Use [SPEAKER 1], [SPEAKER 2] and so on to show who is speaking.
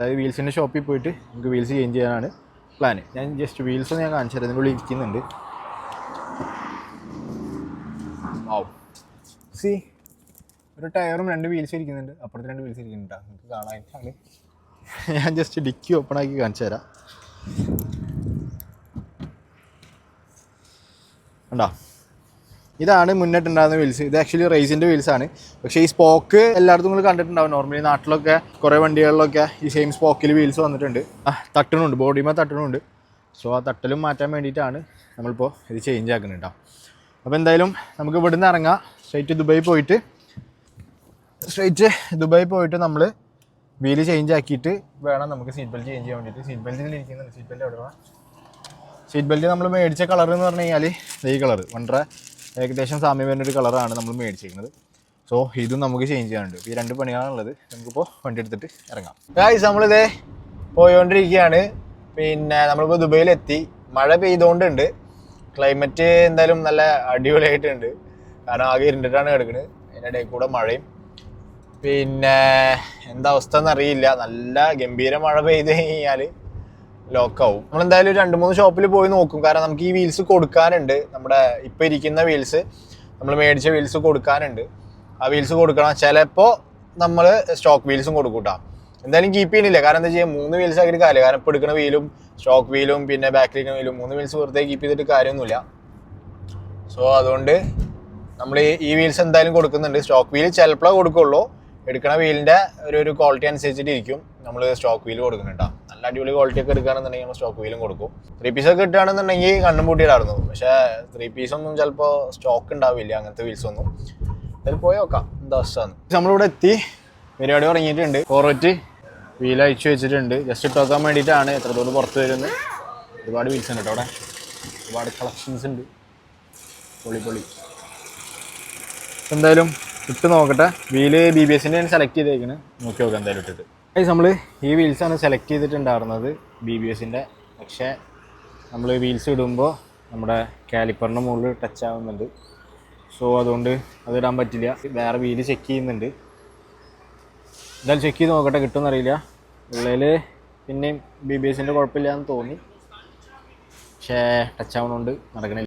[SPEAKER 1] അതായത് വീൽസിൻ്റെ ഷോപ്പിൽ പോയിട്ട് നമുക്ക് വീൽസ് ചേഞ്ച് ചെയ്യാനാണ് പ്ലാന്. ഞാൻ ജസ്റ്റ് വീൽസ് ഞാൻ കാണിച്ചു തരാം. ഇതിനുള്ളിൽ ഇരിക്കുന്നുണ്ട്. സി ഒരു ടയറും 2 വീൽസ് ഇരിക്കുന്നുണ്ട്, അപ്പുറത്ത് 2 വീൽസ് ഇരിക്കുന്നുണ്ട്. നമുക്ക് കാണാനായിട്ടാണ് ഞാൻ ജസ്റ്റ് ഡിക്കി ഓപ്പൺ ആക്കി കാണിച്ചു തരാം. കണ്ടോ, ഇതാണ് മുന്നിട്ടുണ്ടാകുന്ന വീൽസ്. ഇത് ആക്ച്വലി റേസിൻ്റെ വീൽസാണ്. പക്ഷേ ഈ സ്പോക്ക് എല്ലായിടത്തും നിങ്ങൾ കണ്ടിട്ടുണ്ടാവും. നോർമലി നാട്ടിലൊക്കെ കുറേ വണ്ടികളിലൊക്കെ ഈ സെയിം സ്പോക്കിൽ വീൽസ് വന്നിട്ടുണ്ട്. തട്ടണുണ്ട്, ബോഡിമേ തട്ടണുണ്ട്. സോ ആ തട്ടലും മാറ്റാൻ വേണ്ടിയിട്ടാണ് നമ്മളിപ്പോൾ ഇത് ചേഞ്ച് ആക്കുന്നുണ്ട് കേട്ടോ. അപ്പോൾ എന്തായാലും നമുക്ക് ഇവിടുന്ന് ഇറങ്ങാം. സ്ട്രൈറ്റ് ദുബായി പോയിട്ട് നമ്മൾ വീല് ചേഞ്ച് ആക്കിയിട്ട് വേണം നമുക്ക് സീറ്റ് ബെൽറ്റ് ചേഞ്ച് ചെയ്യാൻ വേണ്ടിയിട്ട്. സീറ്റ് ബെൽറ്റിൽ ഇരിക്കുന്നുണ്ട്. സീറ്റ് ബെൽറ്റ് എവിടെ വേണം? സീറ്റ് ബെൽറ്റ് നമ്മൾ മേടിച്ച കളർ എന്ന് പറഞ്ഞു കഴിഞ്ഞാൽ ഈ കളർ വളരെ ഏകദേശം സാമ്യം വരുന്നൊരു കളറാണ് നമ്മൾ മേടിച്ചിരിക്കുന്നത്. സോ ഇതും നമുക്ക് ചേഞ്ച് ചെയ്യാനുണ്ട്. ഈ 2 പണിയാണുള്ളത്. നമുക്കിപ്പോൾ വണ്ടി എടുത്തിട്ട് ഇറങ്ങാം. ഗായ്സ്, നമ്മളിതേ പോയോണ്ടിരിക്കുകയാണ്. പിന്നെ നമ്മളിപ്പോൾ ദുബൈയിലെത്തി. മഴ പെയ്തുകൊണ്ടുണ്ട്. ക്ലൈമറ്റ് എന്തായാലും നല്ല അടിപൊളിയായിട്ടുണ്ട്. കാരണം ആകെ ഇരുണ്ടിട്ടാണ് കിടക്കുന്നത്. അതിൻ്റെ ഇടയിൽ കൂടെ മഴയും. പിന്നെ എന്താ അവസ്ഥ എന്നറിയില്ല. നല്ല ഗംഭീര മഴ പെയ്ത് കഴിഞ്ഞാൽ ലോക്കാവും. നമ്മളെന്തായാലും 2-3 ഷോപ്പിൽ പോയി നോക്കും. കാരണം നമുക്ക് ഈ വീൽസ് കൊടുക്കാനുണ്ട്. നമ്മുടെ ഇപ്പോൾ ഇരിക്കുന്ന വീൽസ്, നമ്മൾ മേടിച്ച വീൽസ് കൊടുക്കാനുണ്ട്. ആ വീൽസ് കൊടുക്കണം. ചിലപ്പോൾ നമ്മൾ സ്റ്റോക്ക് വീൽസും കൊടുക്കും കേട്ടോ. എന്തായാലും കീപ്പ് ചെയ്യുന്നില്ല. കാരണം എന്താ ചെയ്യുക, 3 വീൽസ് ആക്കിയിട്ട് കാര്യമില്ല. കാരണം ഇപ്പോൾ എടുക്കുന്ന വീലും സ്റ്റോക്ക് വീലും പിന്നെ ബാക്കിലിരിക്കുന്ന വീലും 3 വീൽസ് വെറുതെ കീപ്പ് ചെയ്തിട്ട് കാര്യമൊന്നുമില്ല. സോ അതുകൊണ്ട് നമ്മൾ ഈ വീൽസ് എന്തായാലും കൊടുക്കുന്നുണ്ട്. സ്റ്റോക്ക് വീൽ ചിലപ്പോഴേ കൊടുക്കുള്ളൂ. എടുക്കുന്ന വീലിൻ്റെ ഒരു ക്വാളിറ്റി അനുസരിച്ചിട്ട് ഇരിക്കും നമ്മൾ സ്റ്റോക്ക് വീൽ കൊടുക്കുന്നുണ്ട്. നല്ല അടിപൊളി ക്വാളിറ്റി ഒക്കെ എടുക്കുകയാണെന്നുണ്ടെങ്കിൽ നമ്മൾ സ്റ്റോക്ക് വീലും കൊടുക്കും. 3 പീസൊക്കെ കിട്ടുകയാണെന്നുണ്ടെങ്കിൽ കണ്ണും പൂട്ടിയിടായിരുന്നു. പക്ഷേ 3 പീസൊന്നും ചിലപ്പോൾ സ്റ്റോക്ക് ഉണ്ടാവില്ല അങ്ങനത്തെ വീൽസൊന്നും. അതിൽ പോയി നോക്കാം എന്താ അവസ്ഥയാണ്. നമ്മളിവിടെ എത്തി. പരിപാടി തുടങ്ങിയിട്ടുണ്ട്. കോററ്റ് വീൽ അയച്ചു വെച്ചിട്ടുണ്ട്. ജസ്റ്റ് ഇട്ട് നോക്കാൻ വേണ്ടിയിട്ടാണ് എത്രത്തോളം പുറത്ത് വരുന്നത്. ഒരുപാട് വീൽസ് ഉണ്ട് കേട്ടോ അവിടെ. ഒരുപാട് കളക്ഷൻസ് ഉണ്ട്. പൊളി. എന്തായാലും ഇട്ട് നോക്കട്ടെ. വീല് BBSൻ്റെ സെലക്ട് ചെയ്തേക്കണ്. നോക്കി നോക്കാം എന്തായാലും ഇട്ടിട്ട്. നമ്മൾ ഈ വീൽസാണ് സെലക്ട് ചെയ്തിട്ടുണ്ടായിരുന്നത് BBSൻ്റെ. പക്ഷേ നമ്മൾ വീൽസ് ഇടുമ്പോൾ നമ്മുടെ കാലിപ്പറിൻ്റെ മുകളിൽ ടച്ച് ആവുന്നുണ്ട്. സോ അതുകൊണ്ട് അതിടാൻ പറ്റില്ല. വേറെ വീല് ചെക്ക് ചെയ്യുന്നുണ്ട്. എന്തായാലും ചെക്ക് ചെയ്ത് നോക്കട്ടെ, കിട്ടുമെന്നറിയില്ല. ഉള്ളിൽ പിന്നെയും BBSൻ്റെ കുഴപ്പമില്ല എന്ന് തോന്നി. പക്ഷേ ടച്ച് ആവുന്നതുകൊണ്ട് നടക്കണില്ല.